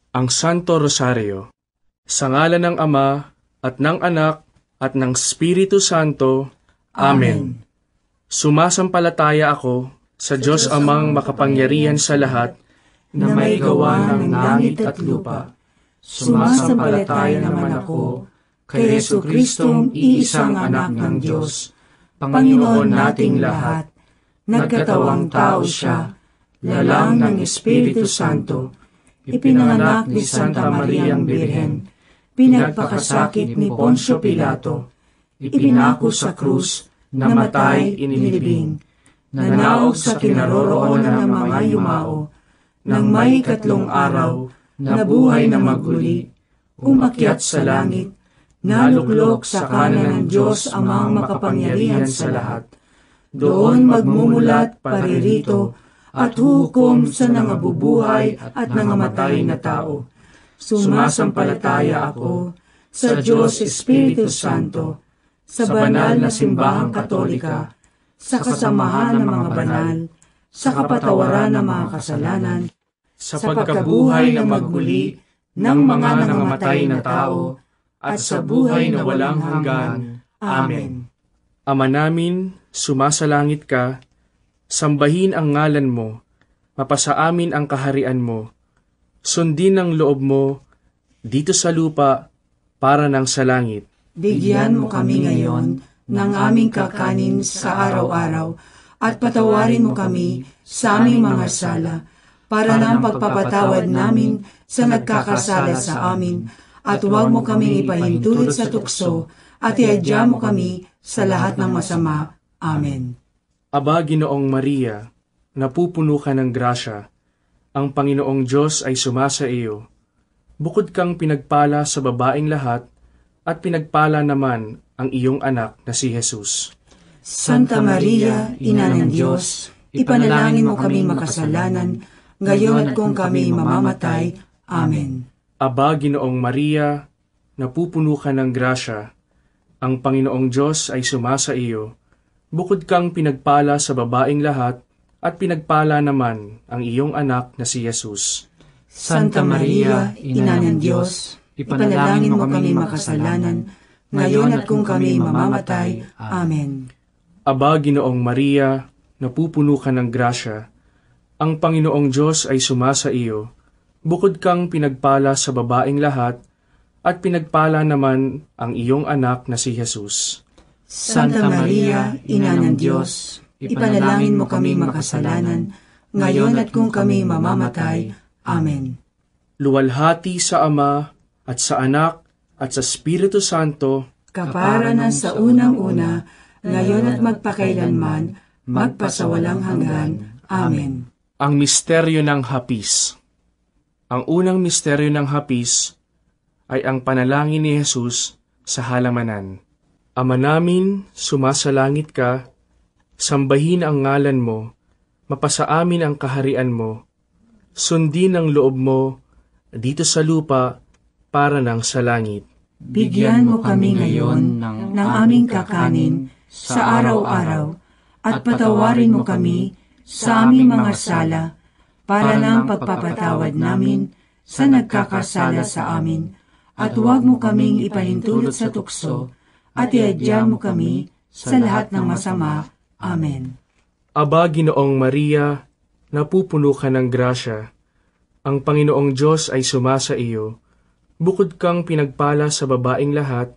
Ang Santo Rosario. Sa ngalan ng Ama, at ng Anak, at ng Espiritu Santo. Amen. Sumasampalataya ako sa Diyos Amang makapangyarihan sa lahat, na may gawa ng langit at lupa. Sumasampalataya naman ako kay Jesucristong iisang anak ng Diyos, Panginoon nating lahat. Nagkatawang tao siya, lalang ng Espiritu Santo, ipinanganak ni Santa Mariang Birhen, pinagpakasakit ni Poncio Pilato, ipinako sa krus, namatay, inilibing, nanaog sa kinaroroonan ng mga yumao, nang may 3 araw, nabuhay na maguli, umakyat sa langit, naluklok sa kanan ng Diyos Amang makapangyarihan sa lahat. Doon magmumulat paririto at hukom sa nangabubuhay at nangamatay na tao. Sumasampalataya ako sa Diyos Espiritu Santo, sa banal na simbahang katolika, sa kasamahan ng mga banal, sa kapatawaran ng mga kasalanan, sa pagkabuhay na magmuli ng mga nangamatay na tao, at sa buhay na walang hanggan. Amen. Ama namin, sumasalangit ka, sambahin ang ngalan mo, mapasa amin ang kaharian mo, sundin ang loob mo, dito sa lupa, para ng sa langit. Bigyan mo kami ngayon ng aming kakanin sa araw-araw, at patawarin mo kami sa aming mga sala, para ng pagpapatawad namin sa nagkakasala sa amin, at huwag mo kaming ipahintulot sa tukso, at iadya mo kami sa lahat ng masama. Amen. Aba, Ginoong Maria, napupuno ka ng grasya, ang Panginoong Diyos ay sumasa iyo. Bukod kang pinagpala sa babaeng lahat, at pinagpala naman ang iyong anak na si Jesus. Santa Maria, Ina ng Diyos, ipanalangin mo kami makasalanan, ngayon at kung kami mamamatay. Amen. Aba, Ginoong Maria, napupuno ka ng grasya, ang Panginoong Diyos ay sumasa iyo. Bukod kang pinagpala sa babaeng lahat, at pinagpala naman ang iyong anak na si Jesus. Santa Maria, Ina ng Diyos, ipanalangin mo kami makasalanan, ngayon at kung kami mamamatay. Amen. Aba, Ginoong Maria, napupuno ka ng grasya, ang Panginoong Diyos ay sumasa iyo. Bukod kang pinagpala sa babaeng lahat, at pinagpala naman ang iyong anak na si Jesus. Santa Maria, Ina ng Diyos, ipanalangin mo kami makasalanan, ngayon at kung kami mamamatay. Amen. Luwalhati sa Ama, at sa Anak, at sa Espiritu Santo, kapara na sa unang-una, ngayon at magpakailanman, magpasawalang hanggan. Amen. Ang misteryo ng hapis. Ang unang misteryo ng hapis ay ang panalangin ni Jesus sa halamanan. Ama namin, sumasalangit ka, sambahin ang ngalan mo, mapasa amin ang kaharian mo, sundin ang loob mo dito sa lupa para ng sa langit. Bigyan mo kami ngayon ng aming kakanin sa araw-araw, at patawarin mo kami sa aming mga sala, para ng pagpapatawad namin sa nagkakasala sa amin, at huwag mo kaming ipahintulot sa tukso, at iadya mo kami sa lahat ng masama. Amen. Aba, Ginoong Maria, napupuno ka ng grasya, ang Panginoong Diyos ay sumasa iyo. Bukod kang pinagpala sa babaeng lahat,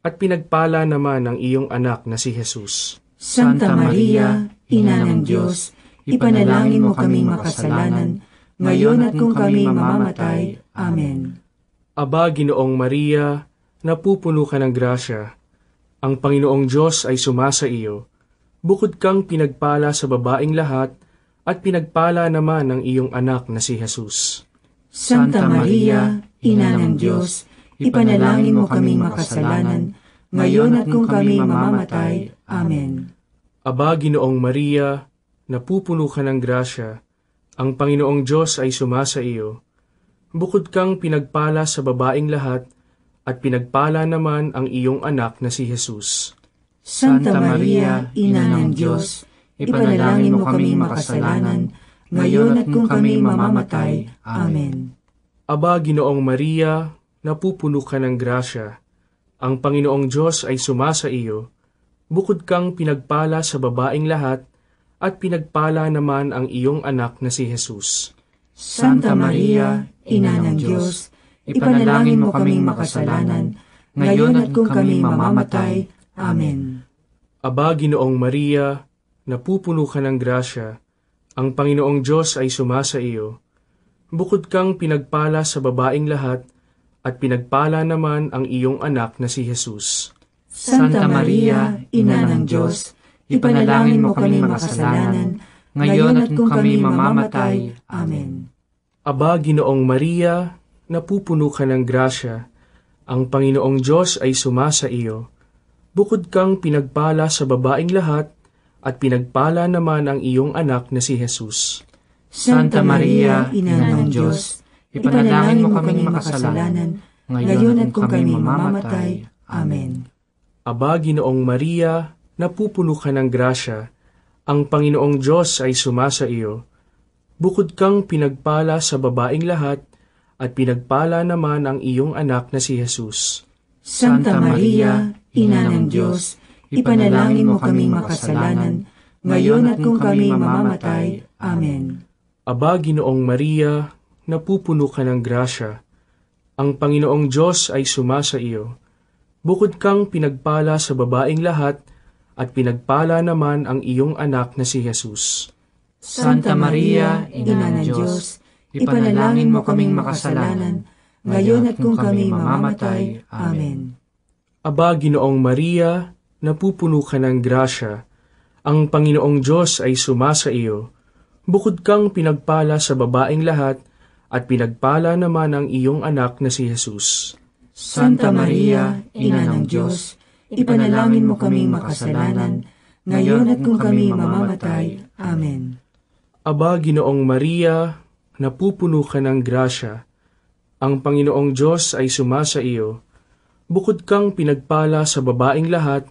at pinagpala naman ang iyong anak na si Jesus. Santa Maria, Ina ng Diyos, ipanalangin mo kaming makasalanan, ngayon at kung kami mamamatay. Amen. Aba, Ginoong Maria, napupuno ka ng grasya, ang Panginoong Diyos ay sumasa iyo. Bukod kang pinagpala sa babaeng lahat, at pinagpala naman ang iyong anak na si Jesus. Santa Maria, Ina ng Diyos, ipanalangin mo kaming makasalanan, ngayon at kung kami mamamatay. Amen. Aba, Ginoong Maria, napupuno ka ng grasya, ang Panginoong Diyos ay sumasa iyo. Bukod kang pinagpala sa babaeng lahat, at pinagpala naman ang iyong anak na si Jesus. Santa Maria, Ina ng Diyos, ipanalangin mo kaming makasalanan, ngayon at kung kami mamamatay. Amen. Aba, Ginoong Maria, napupuno ka ng grasya. Ang Panginoong Diyos ay sumasa iyo. Bukod kang pinagpala sa babaing lahat, at pinagpala naman ang iyong anak na si Jesus. Santa Maria, Ina ng Diyos, ipanalangin mo kaming makasalanan, ngayon at kung kami mamamatay. Amen. Aba, Ginoong Maria, napupuno ka ng grasya. Ang Panginoong Diyos ay sumasa iyo. Bukod kang pinagpala sa babaing lahat, at pinagpala naman ang iyong anak na si Jesus. Santa Maria, Ina ng Diyos, ipanalangin mo kaming makasalanan, ngayon at kung kami mamamatay. Amen. Aba, Ginoong Maria, napupuno ka ng grasya. Ang Panginoong Diyos ay sumasa iyo. Bukod kang pinagpala sa babaing lahat, at pinagpala naman ang iyong anak na si Jesus. Santa Maria, Ina ng Diyos, ipanalangin mo kaming makasalanan, ngayon at kung kami mamamatay. Amen. Aba, Ginoong Maria, napupuno ka ng grasya. Ang Panginoong Diyos ay sumasa iyo. Bukod kang pinagpala sa babaing lahat, at pinagpala naman ang iyong anak na si Jesus. Santa Maria, Ina ng Diyos, ipanalangin mo kaming makasalanan, ngayon at kung kami mamamatay. Amen. Aba, Ginoong Maria, napupuno ka ng grasya. Ang Panginoong Diyos ay sumasa iyo. Bukod kang pinagpala sa babaing lahat, at pinagpala naman ang iyong anak na si Jesus. Santa Maria, Ina ng Diyos, ipanalangin mo kaming makasalanan, ngayon at kung kami mamamatay. Amen. Aba, Ginoong Maria, napupuno ka ng grasya. Ang Panginoong Diyos ay sumasa iyo. Bukod kang pinagpala sa babaing lahat, at pinagpala naman ang iyong anak na si Jesus. Santa Maria, Ina ng Diyos, ipanalangin mo kaming makasalanan, ngayon at kung kami mamamatay. Amen. Aba, Ginoong Maria, napupuno ka ng grasya. Ang Panginoong Diyos ay sumasa iyo. Bukod kang pinagpala sa babaing lahat,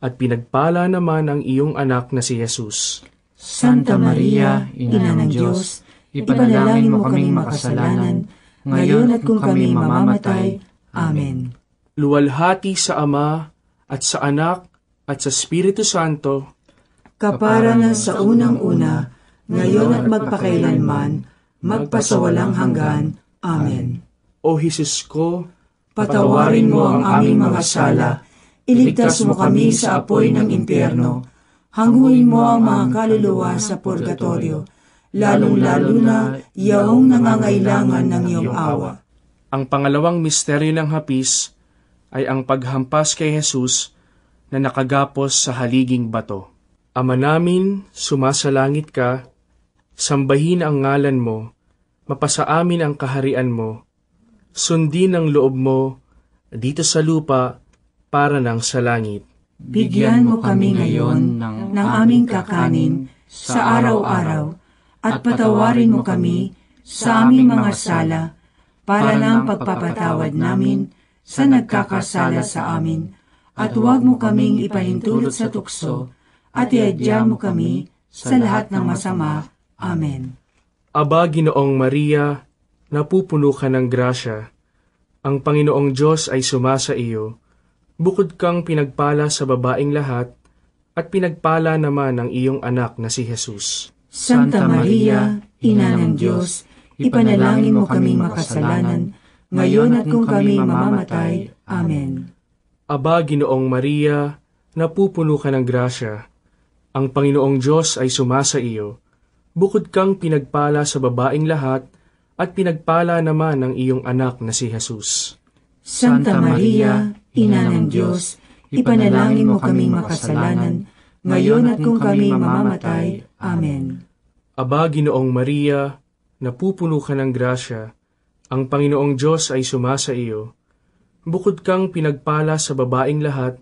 at pinagpala naman ang iyong anak na si Jesus. Santa Maria, Ina ng Diyos, ipanalangin mo kaming makasalanan, ngayon at kung kami mamamatay. Amen. Luwalhati sa Ama, at sa Anak, at sa Espiritu Santo, kapara na sa unang-una, ngayon at magpakailanman, magpasawalang hanggan. Amen. O Jesus ko, Patawarin mo ang aming mga sala, iligtas mo kami sa apoy ng impyerno, hanguin mo ang mga kaluluwa sa purgatorio, lalong-lalo na yaong nangangailangan ng iyong awa. ang pangalawang misteryo ng hapis ay ang paghampas kay Jesus na nakagapos sa haliging bato. Ama namin, sumasalangit ka, sambahin ang ngalan mo, mapasa amin ang kaharian mo, sundin ang loob mo dito sa lupa para nang sa langit. Bigyan mo kami ngayon ng aming kakanin sa araw-araw at patawarin mo kami sa aming mga sala para ng pagpapatawad namin sa nagkakasala sa amin, at huwag mo kaming ipahintulot sa tukso at iadya mo kami sa lahat ng masama. Amen. Aba, Ginoong Maria, napupuno ka ng grasya. Ang Panginoong Diyos ay sumasa iyo. Bukod kang pinagpala sa babaing lahat, at pinagpala naman ang iyong anak na si Jesus. Santa Maria, Ina ng Diyos, ipanalangin mo kaming makasalanan, ngayon at kung kami mamamatay. Amen. Aba, Ginoong Maria, napupuno ka ng grasya. Ang Panginoong Diyos ay sumasa iyo. Bukod kang pinagpala sa babaing lahat, at pinagpala naman ang iyong anak na si Jesus. Santa Maria, Ina ng Diyos, ipanalangin mo kaming makasalanan, ngayon at kung kami mamamatay. Amen. Aba, Ginoong Maria, napupuno ka ng grasya. Ang Panginoong Diyos ay sumasa iyo. Bukod kang pinagpala sa babaing lahat,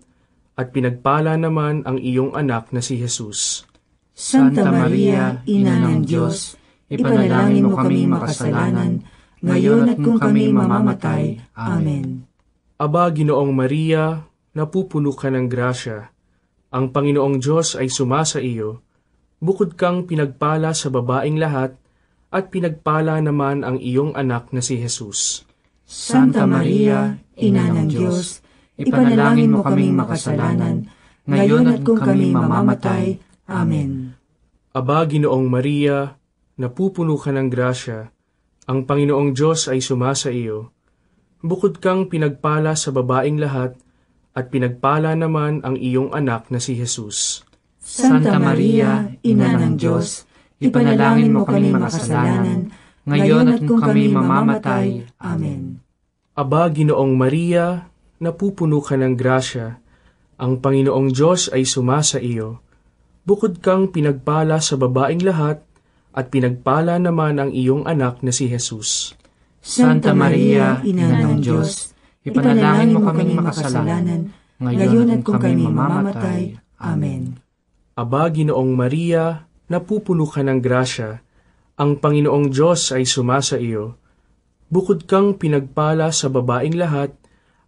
at pinagpala naman ang iyong anak na si Jesus. Santa Maria, Ina ng Diyos, ipanalangin mo kaming makasalanan, ngayon at kung kami mamamatay. Amen. Aba, Ginoong Maria, napupuno ka ng grasya. Ang Panginoong Diyos ay sumasa iyo. Bukod kang pinagpala sa babaing lahat, at pinagpala naman ang iyong anak na si Jesus. Santa Maria, Ina ng Diyos, ipanalangin mo kaming makasalanan, ngayon at kung kami mamamatay. Amen. Aba, Ginoong Maria, napupuno ka ng grasya, ang Panginoong Diyos ay sumasa iyo. Bukod kang pinagpala sa babaeng lahat, at pinagpala naman ang iyong anak na si Jesus. Santa Maria, Ina ng Diyos, ipanalangin mo kaming makasalanan, ngayon at kung kami mamamatay. Amen. Aba, Ginoong Maria, napupuno ka ng grasya, ang Panginoong Diyos ay sumasa iyo. Bukod kang pinagpala sa babaeng lahat, at pinagpala naman ang iyong anak na si Jesus. Santa Maria, Ina ng Diyos, ipanalangin mo kaming makasalanan, ngayon at kung kami mamamatay. Amen. Aba, Ginoong Maria, napupuno ka ng grasya, ang Panginoong Diyos ay sumasa iyo. Bukod kang pinagpala sa babaeng lahat,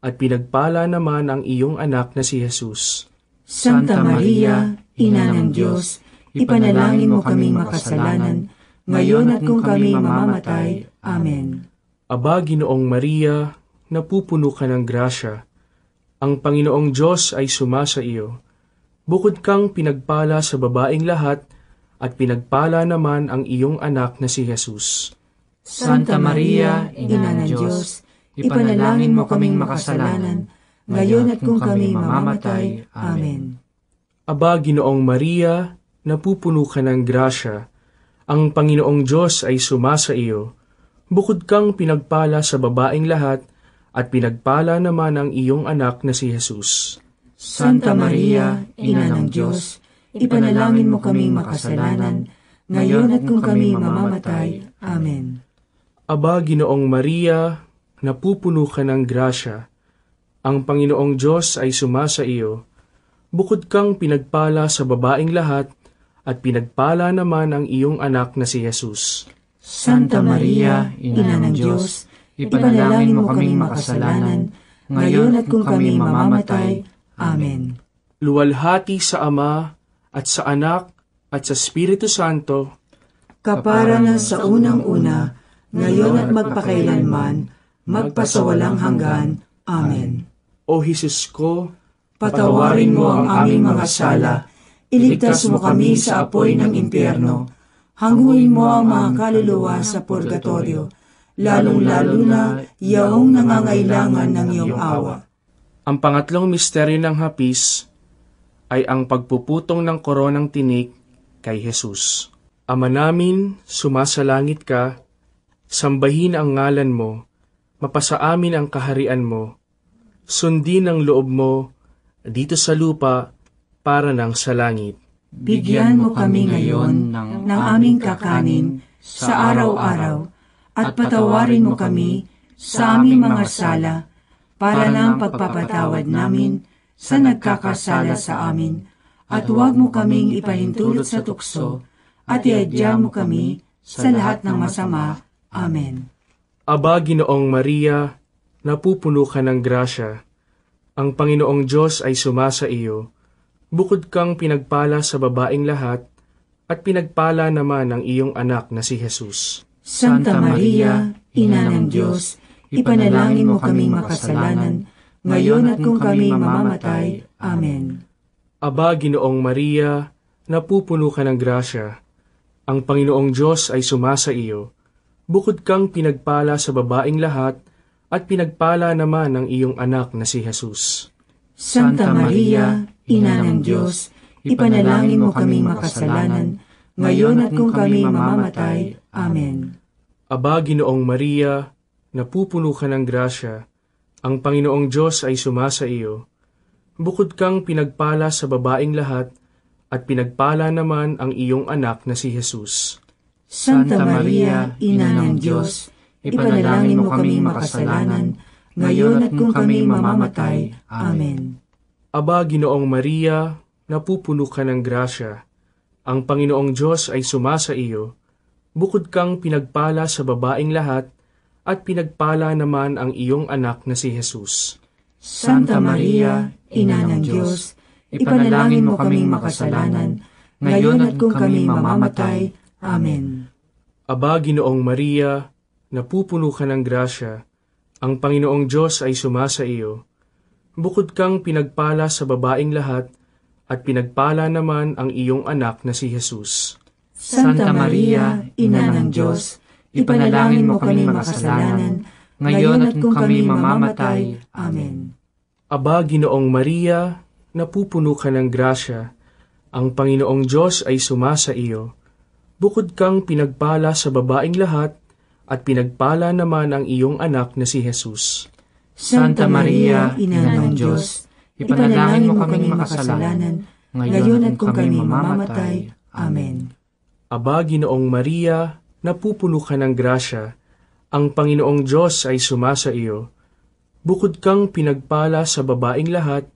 at pinagpala naman ang iyong anak na si Jesus. Santa Maria, Ina ng Diyos, ipanalangin mo kaming makasalanan, ngayon at kung kami mamamatay. Amen. Aba, Ginoong Maria, napupuno ka ng grasya, ang Panginoong Diyos ay sumasa iyo. Bukod kang pinagpala sa babaeng lahat, at pinagpala naman ang iyong anak na si Jesus. Santa Maria, Ina ng Diyos, ipanalangin mo kaming makasalanan, ngayon at kung kami mamamatay. Amen. Aba, Ginoong Maria, napupuno ka ng grasya, ang Panginoong Diyos ay sumasa iyo. Bukod kang pinagpala sa babaeng lahat, at pinagpala naman ang iyong anak na si Jesus. Santa Maria, Ina ng Diyos, ipanalangin mo kaming makasalanan, ngayon at kung kami mamamatay. Amen. Aba, Ginoong Maria, napupuno ka ng grasya, ang Panginoong Diyos ay sumasa iyo. Bukod kang pinagpala sa babaeng lahat, at pinagpala naman ang iyong anak na si Jesus. Santa Maria, Ina ng Diyos, ipanalangin mo kaming makasalanan, ngayon at kung kami mamamatay. Amen. Luwalhati sa Ama, at sa Anak, at sa Espiritu Santo, kapara na sa unang-una, ngayon at magpakailanman, magpasawalang hanggan. Amen. O Jesus ko, patawarin mo ang aming mga sala, iligtas mo kami sa apoy ng impyerno, hanguin mo ang mga kaluluwa sa purgatorio, lalong-lalo na yaong nangangailangan ng iyong awa. Ang pangatlong misteryo ng hapis ay ang pagpuputong ng koronang tinik kay Jesus. Ama namin, sumasalangit ka, sambahin ang ngalan mo, mapasa amin ang kaharian mo, sundin ang loob mo dito sa lupa para ng sa langit. Bigyan mo kami ngayon ng aming kakanin sa araw-araw, at patawarin mo kami sa aming mga sala, para ng pagpapatawad namin sa nagkakasala sa amin, at huwag mo kaming ipahintulot sa tukso, at iadya mo kami sa lahat ng masama. Amen. Aba, Ginoong Maria, napupuno ka ng grasya, ang Panginoong Diyos ay sumasa iyo. Bukod kang pinagpala sa babaeng lahat, at pinagpala naman ang iyong anak na si Jesus. Santa Maria, Ina ng Diyos, ipanalangin mo kaming makasalanan, ngayon at kung kami mamamatay. Amen. Aba, Ginoong Maria, napupuno ka ng grasya, ang Panginoong Diyos ay sumasa iyo. Bukod kang pinagpala sa babaeng lahat, at pinagpala naman ang iyong anak na si Jesus. Santa Maria, Ina ng Diyos, ipanalangin mo kaming makasalanan, ngayon at kung kami mamamatay. Amen. Aba, Ginoong Maria, napupuno ka ng grasya, ang Panginoong Diyos ay sumasa iyo. Bukod kang pinagpala sa babaeng lahat, at pinagpala naman ang iyong anak na si Jesus. Santa Maria, Ina ng Diyos, ipanalangin mo kaming makasalanan, ngayon at kung kami mamamatay. Amen. Aba, Ginoong Maria, napupuno ka ng grasya, ang Panginoong Diyos ay sumasa iyo. Bukod kang pinagpala sa babaeng lahat, at pinagpala naman ang iyong anak na si Jesus. Santa Maria, Ina ng Diyos, ipanalangin mo kaming makasalanan, ngayon at kung kami mamamatay. Amen. Aba, Ginoong Maria, napupuno ka ng grasya, ang Panginoong Diyos ay sumasa iyo. Bukod kang pinagpala sa babaing lahat, at pinagpala naman ang iyong anak na si Jesus. Santa Maria, Ina ng Diyos, ipanalangin mo kaming makasalanan, ngayon at kung kami mamamatay. Amen. Aba, Ginoong Maria, napupuno ka ng grasya, ang Panginoong Diyos ay sumasa iyo. Bukod kang pinagpala sa babaing lahat, at pinagpala naman ang iyong anak na si Jesus. Santa Maria, Ina ng Diyos, ipanalangin mo kaming makasalanan, ngayon at kung kami mamamatay. Amen. Aba, Ginoong Maria, napupuno ka ng grasya, ang Panginoong Diyos ay sumasa iyo. Bukod kang pinagpala sa babaing lahat,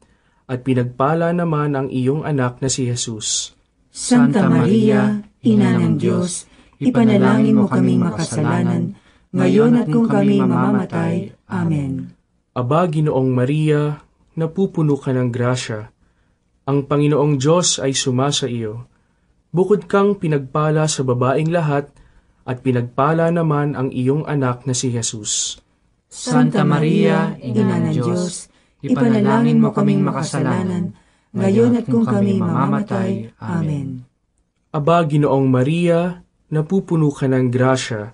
at pinagpala naman ang iyong anak na si Jesus. Santa Maria, Ina ng Diyos, ipanalangin mo kaming makasalanan, ngayon at kung kami mamamatay. Amen. Aba, Ginoong Maria, napupuno ka ng grasya, ang Panginoong Diyos ay sumasa iyo. Bukod kang pinagpala sa babaing lahat, at pinagpala naman ang iyong anak na si Jesus. Santa Maria, Ina ng Diyos, ipanalangin mo kaming makasalanan, ngayon at kung kami mamamatay. Amen. Aba, Ginoong Maria, napupuno ka ng grasya,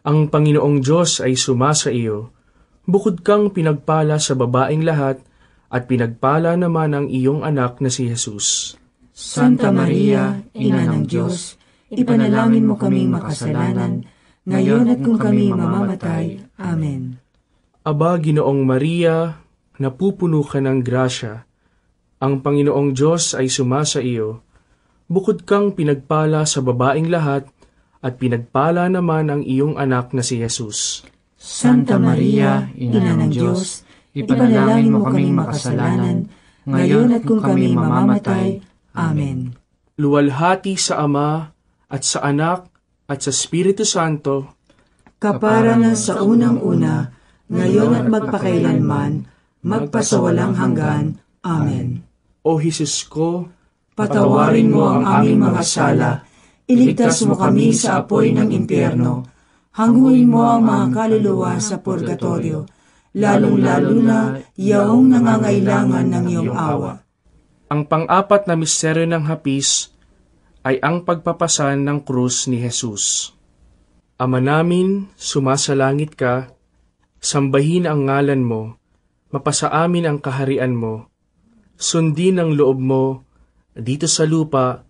ang Panginoong Diyos ay sumasa iyo. Bukod kang pinagpala sa babaing lahat, at pinagpala naman ang iyong anak na si Jesus. Santa Maria, Ina ng Diyos, ipanalangin mo kaming makasalanan, ngayon at kung kami mamamatay. Amen. Aba, Ginoong Maria, napupuno ka ng grasya, ang Panginoong Diyos ay sumasa iyo. Bukod kang pinagpala sa babaing lahat, at pinagpala naman ang iyong anak na si Jesus. Santa Maria, Ina ng Diyos, ipanalangin mo kaming makasalanan, ngayon at kung kami mamamatay. Amen. Luwalhati sa Ama, at sa Anak, at sa Espiritu Santo, kapara na sa unang-una, ngayon at magpakailanman, magpasawalang hanggan. Amen. O Jesus ko, Patawarin mo ang aming mga sala, iligtas mo kami sa apoy ng impyerno, hanguin mo ang mga kaluluwa sa purgatorio, lalong-lalo na yaong nangangailangan ng iyong awa. Ang pang-apat na misteryo ng hapis ay ang pagpapasan ng krus ni Jesus. Ama namin, sumasalangit ka, sambahin ang ngalan mo, mapasa amin ang kaharian mo, sundin ang loob mo, dito sa lupa,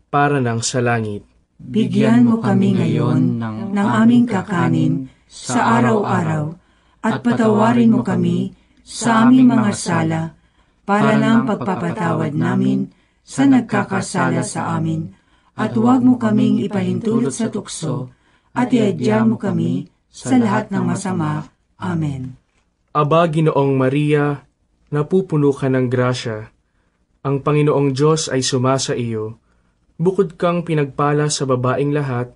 para nang sa langit. Bigyan mo kami ngayon ng aming kakanin sa araw-araw, at patawarin mo kami sa aming mga sala, para ng pagpapatawad namin sa nagkakasala sa amin, at huwag mo kaming ipahintulot sa tukso, at iadya mo kami sa lahat ng masama. Amen. Aba, Ginoong Maria, napupuno ka ng grasya, ang Panginoong Diyos ay sumasa iyo. Bukod kang pinagpala sa babaing lahat,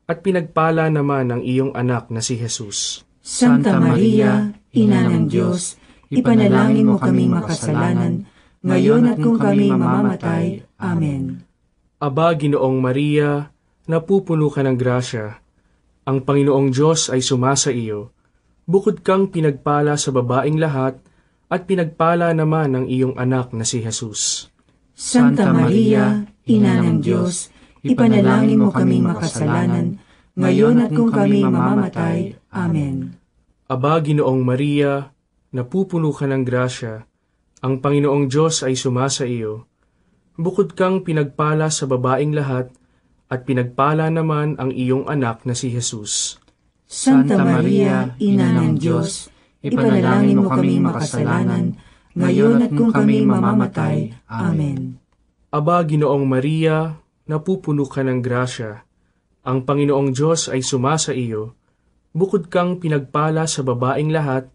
at pinagpala naman ang iyong anak na si Jesus. Santa Maria, Ina ng Diyos, ipanalangin mo kaming makasalanan, ngayon at kung kami mamamatay. Amen. Aba, Ginoong Maria, napupuno ka ng grasya, ang Panginoong Diyos ay sumasa iyo. Bukod kang pinagpala sa babaing lahat, at pinagpala naman ang iyong anak na si Jesus. Santa Maria, Ina ng Diyos, ipanalangin mo kaming makasalanan, ngayon at kung kami mamamatay. Amen. Aba, Ginoong Maria, napupuno ka ng grasya, ang Panginoong Diyos ay sumasa iyo. Bukod kang pinagpala sa babaing lahat, at pinagpala naman ang iyong anak na si Jesus. Santa Maria, Ina ng Diyos, ipanalangin mo kaming makasalanan, ngayon at kung kami mamamatay. Amen. Aba, Ginoong Maria, napupuno ka ng grasya, ang Panginoong Diyos ay sumasa iyo. Bukod kang pinagpala sa babaing lahat,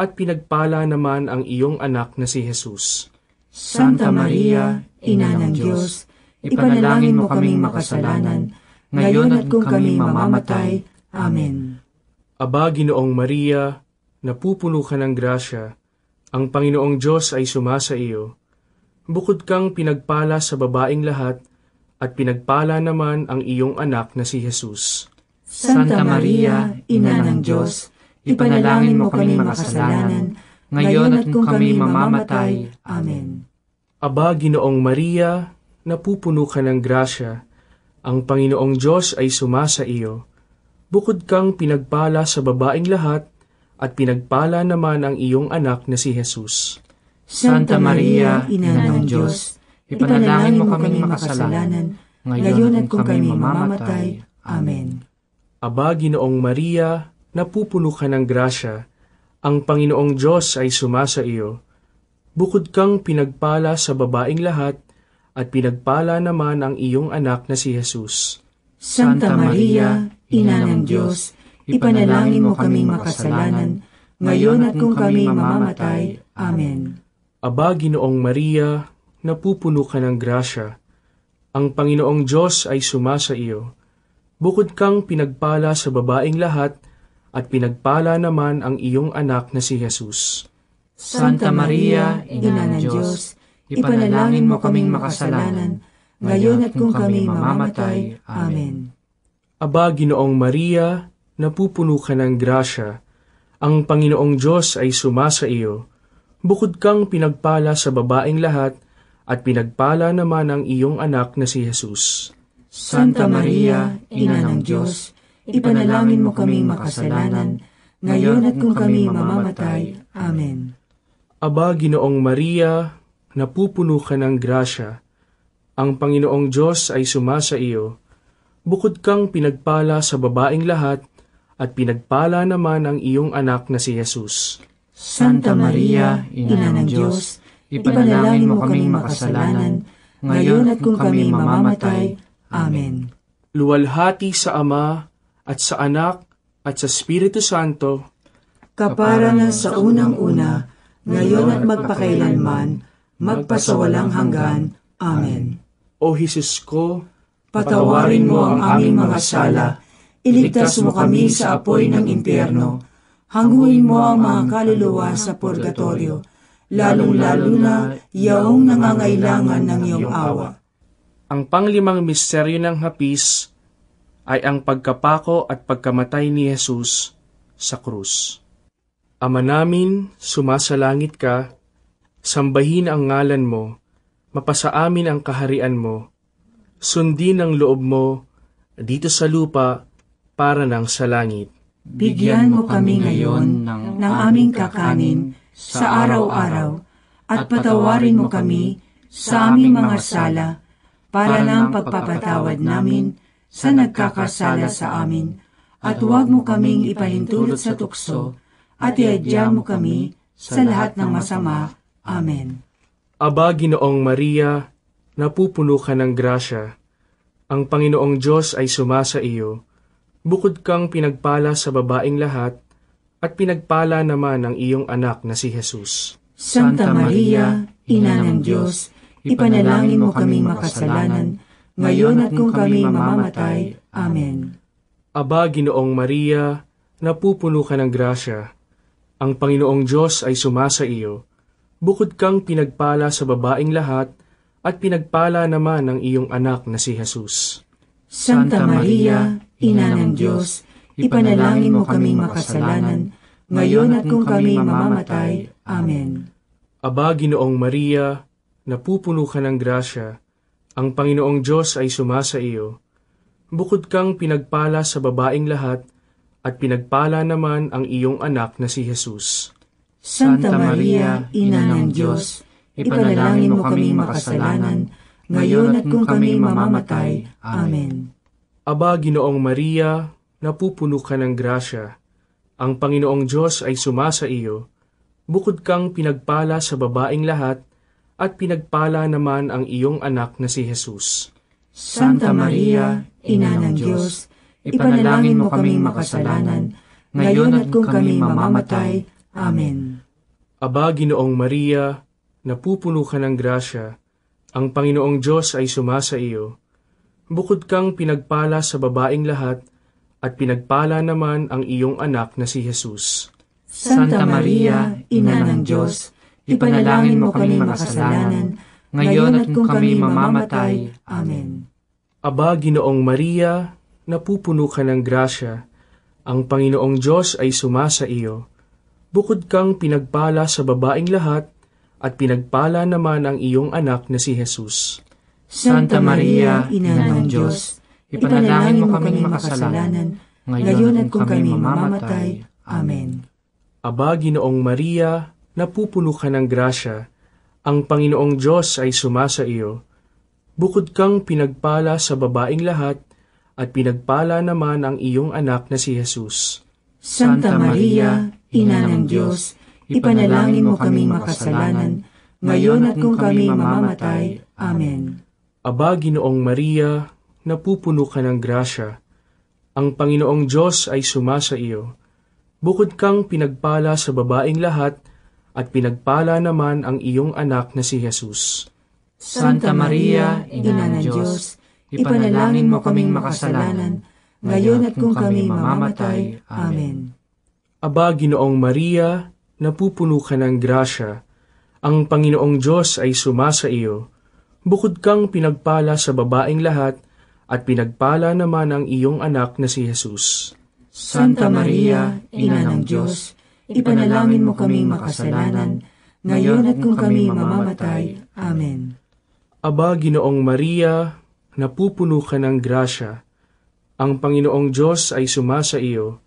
at pinagpala naman ang iyong anak na si Jesus. Santa Maria, Ina ng Diyos, ipanalangin mo kaming makasalanan, ngayon at kung kami mamamatay. Amen. Aba, Ginoong Maria, napupuno ka ng grasya, ang Panginoong Diyos ay sumasa iyo. Bukod kang pinagpala sa babaing lahat, at pinagpala naman ang iyong anak na si Jesus. Santa Maria, Ina ng Diyos, ipanalangin mo kaming makasalanan, ngayon at kung kami mamamatay. Amen. Aba, Ginoong Maria, napupuno ka ng grasya, ang Panginoong Diyos ay sumasa iyo. Bukod kang pinagpala sa babaeng lahat, at pinagpala naman ang iyong anak na si Jesus. Santa Maria, Ina ng Diyos, ipanalangin mo kaming makasalanan, ngayon at kung kami mamamatay. Amen. Aba, Ginoong Maria, napupuno ka ng grasya, ang Panginoong Diyos ay sumasa iyo. Bukod kang pinagpala sa babaeng lahat, at pinagpala naman ang iyong anak na si Jesus. Santa Maria, Ina ng Diyos, ipanalangin mo kaming makasalanan, ngayon at kung kami mamamatay. Amen. Aba, Ginoong Maria, napupuno ka ng grasya, ang Panginoong Diyos ay sumasa iyo. Bukod kang pinagpala sa babaeng lahat, at pinagpala naman ang iyong anak na si Jesus. Santa Maria, Ina ng Diyos, ipanalangin mo kaming makasalanan, ngayon at kung kami mamamatay. Amen. Aba, Ginoong Maria, napupuno ka ng grasya, ang Panginoong Diyos ay sumasa iyo. Bukod kang pinagpala sa babaeng lahat, at pinagpala naman ang iyong anak na si Jesus. Santa Maria, Ina ng Diyos, ipanalangin mo kaming makasalanan, ngayon at kung kami mamamatay. Amen. Aba, Ginoong Maria, napupuno ka ng grasya, ang Panginoong Diyos ay sumasa iyo. Bukod kang pinagpala sa babaeng lahat, at pinagpala naman ang iyong anak na si Jesus. Santa Maria, Ina ng Diyos, ipanalangin mo kaming makasalanan, ngayon at kung kami mamamatay. Amen. Luwalhati sa Ama, at sa Anak, at sa Espiritu Santo, kapara na sa unang-una, ngayon at magpakailanman, magpasawalang hanggan. Amen. O Jesus ko, patawarin mo ang aming mga sala, iligtas mo kami sa apoy ng impyerno, hanguin mo ang mga kaluluwa sa purgatorio, lalong-lalo na yaong nangangailangan ng iyong awa. Ang panglimang misteryo ng hapis ay ang pagkapako at pagkamatay ni Jesus sa krus. Ama namin, sumasalangit ka, sambahin ang ngalan mo, mapasa amin ang kaharian mo, sundin ang loob mo dito sa lupa para nang sa langit. Bigyan mo kami ngayon ng aming kakanin sa araw-araw, at patawarin mo kami sa aming mga sala, para ng pagpapatawad namin sa nagkakasala sa amin, at huwag mo kaming ipahintulot sa tukso, at iadya mo kami sa lahat ng masama. Amen. Aba, Ginoong Maria, napupuno ka ng grasya, ang Panginoong Diyos ay sumasa iyo. Bukod kang pinagpala sa babaeng lahat, at pinagpala naman ang iyong anak na si Jesus. Santa Maria, Ina ng Diyos, ipanalangin mo kaming makasalanan, ngayon at kung kami mamamatay. Amen. Aba, Ginoong Maria, napupuno ka ng grasya, ang Panginoong Diyos ay sumasa iyo. Bukod kang pinagpala sa babaeng lahat, at pinagpala naman ang iyong anak na si Jesus. Santa Maria, Ina ng Diyos, ipanalangin mo kaming makasalanan, ngayon at kung kami mamamatay. Amen. Aba, Ginoong Maria, napupuno ka ng grasya, ang Panginoong Diyos ay sumasa iyo. Bukod kang pinagpala sa babaeng lahat, at pinagpala naman ang iyong anak na si Jesus. Santa Maria, Ina ng Diyos, ipanalangin mo kaming makasalanan, ngayon at kung kami mamamatay. Amen. Aba, Ginoong Maria, napupuno ka ng grasya, ang Panginoong Diyos ay sumasa iyo. Bukod kang pinagpala sa babaeng lahat, at pinagpala naman ang iyong anak na si Jesus. Santa Maria, Ina ng Diyos, ipanalangin mo kaming makasalanan, ngayon at kung kami mamamatay. Amen. Aba, Ginoong Maria, napupuno ka ng grasya, ang Panginoong Diyos ay sumasa iyo. Bukod kang pinagpala sa babaeng lahat, at pinagpala naman ang iyong anak na si Jesus. Santa Maria, Ina ng Diyos, ipanalangin mo kaming makasalanan, ngayon at kung kami mamamatay. Amen. Aba, Ginoong Maria, napupuno ka ng grasya, ang Panginoong Diyos ay sumasa iyo. Bukod kang pinagpala sa babaeng lahat, at pinagpala naman ang iyong anak na si Jesus. Santa Maria, Ina ng Diyos, ipanalangin mo kaming makasalanan, ngayon at kung kami mamamatay. Amen. Aba, Ginoong Maria, napupuno ka ng grasya, ang Panginoong Diyos ay sumasa iyo. Bukod kang pinagpala sa babaeng lahat, at pinagpala naman ang iyong anak na si Jesus. Santa Maria, Ina ng Diyos, ipanalangin mo kaming makasalanan, ngayon at kung kami mamamatay. Amen. Aba, Ginoong Maria, napupuno ka ng grasya, ang Panginoong Diyos ay sumasa iyo. Bukod kang pinagpala sa babaeng lahat, at pinagpala naman ang iyong anak na si Jesus. Santa Maria, Ina ng Diyos, ipanalangin mo kaming makasalanan, ngayon at kung kami mamamatay. Amen. Aba, Ginoong Maria, napupuno ka ng grasya, ang Panginoong Diyos ay sumasa iyo. Bukod kang pinagpala sa babaeng lahat, at pinagpala naman ang iyong anak na si Jesus. Santa Maria, Ina ng Diyos, ipanalangin mo kaming makasalanan, ngayon at kung kami mamamatay. Amen. Aba, Ginoong Maria, napupuno ka ng grasya, ang Panginoong Diyos ay sumasa iyo.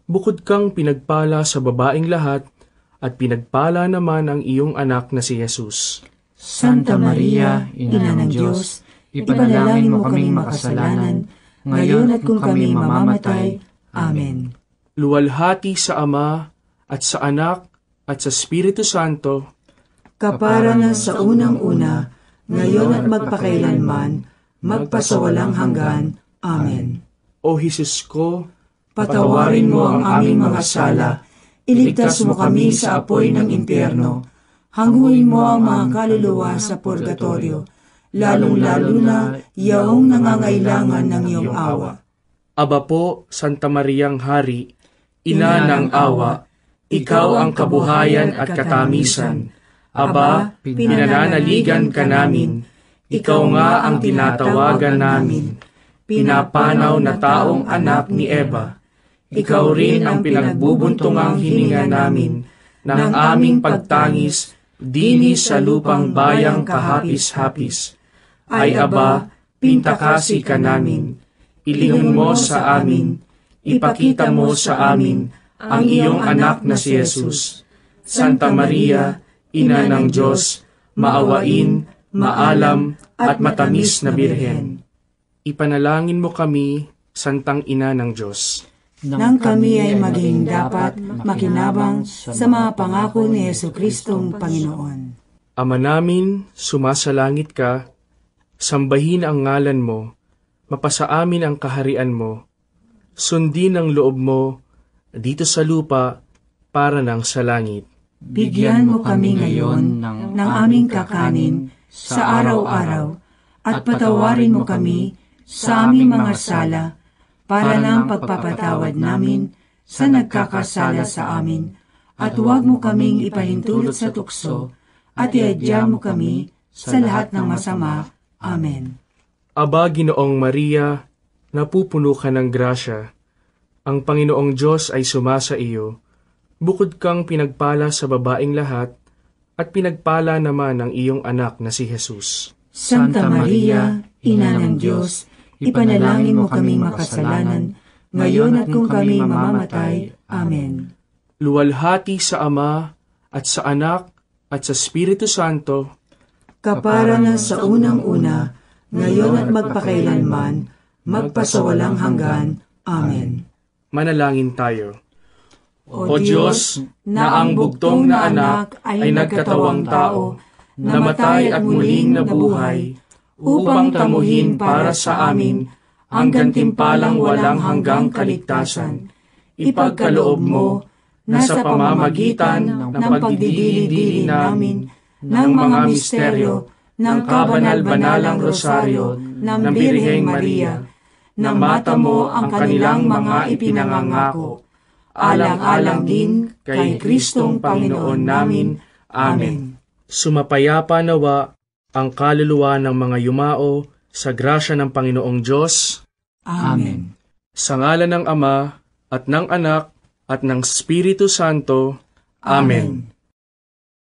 Bukod kang pinagpala sa babaeng lahat, at pinagpala naman ang iyong anak na si Jesus. Santa Maria, Ina ng Diyos, ipanalangin mo kaming makasalanan, ngayon at kung kami mamamatay. Amen. Luwalhati sa Ama, at sa Anak, at sa Espiritu Santo, kapara na sa unang-una, ngayon at magpakailanman, magpasawalang hanggan. Amen. O Jesus ko, patawarin mo ang aming mga sala, iligtas mo kami sa apoy ng impyerno, hanguin mo ang mga kaluluwa sa purgatorio, lalong-lalo na yaong nangangailangan ng iyong awa. Aba po, Santa Mariang Hari, Ina ng awa, ikaw ang kabuhayan at katamisan. Aba, pinananaligan ka namin, ikaw nga ang tinatawagan namin, pinapanaw na taong anak ni Eva. Ikaw rin ang pinagbubuntungang hininga namin ng aming pagtangis dini sa lupang bayang kahapis-hapis. Ay aba, pintakasi ka namin, ilingon mo sa amin, ipakita mo sa amin ang iyong anak na si Jesus. Santa Maria, Ina ng Diyos, maawain, maalam, at matamis na Birhen. Ipanalangin mo kami, Santang Ina ng Diyos, nang kami ay maging dapat makinabang sa mga pangako ni Jesucristong Panginoon. Ama namin, sumasalangit ka, sambahin ang ngalan mo, mapasa amin ang kaharian mo, sundin ang loob mo, dito sa lupa, para nang sa langit. Bigyan mo kami ngayon ng aming kakanin sa araw-araw, at patawarin mo kami sa aming mga sala, para ng pagpapatawad namin sa nagkakasala sa amin, at huwag mo kaming ipahintulot sa tukso, at iadya mo kami sa lahat ng masama. Amen. Aba, Ginoong Maria, napupuno ka ng grasya, ang Panginoong Diyos ay sumasa iyo. Bukod kang pinagpala sa babaeng lahat, at pinagpala naman ang iyong anak na si Jesus. Santa Maria, Ina ng Diyos, ipanalangin mo kaming makasalanan, ngayon at kung kami mamamatay. Amen. Luwalhati sa Ama, at sa Anak, at sa Espiritu Santo, kapara na sa unang-una, ngayon at magpakailanman, magpasawalang hanggan. Amen. Manalangin tayo. O Diyos, na ang bugtong na anak ay nagkatawang tao, namatay at muling nabuhay, upang tamuhin para sa amin ang gantimpalang walang hanggang kaligtasan. Ipagkaloob mo na sa pamamagitan ng pagdidili-dili namin ng mga misteryo ng kabanal-banalang rosaryo ng Birheng Maria, na mata mo ang kanilang mga ipinangangako, alang-alang din kay Kristong Panginoon namin. Amen. Sumapayapa nawa ang kaluluwa ng mga yumao sa grasya ng Panginoong Diyos Amen. Sa ngalan ng Ama, at ng Anak, at ng Espiritu Santo. Amen.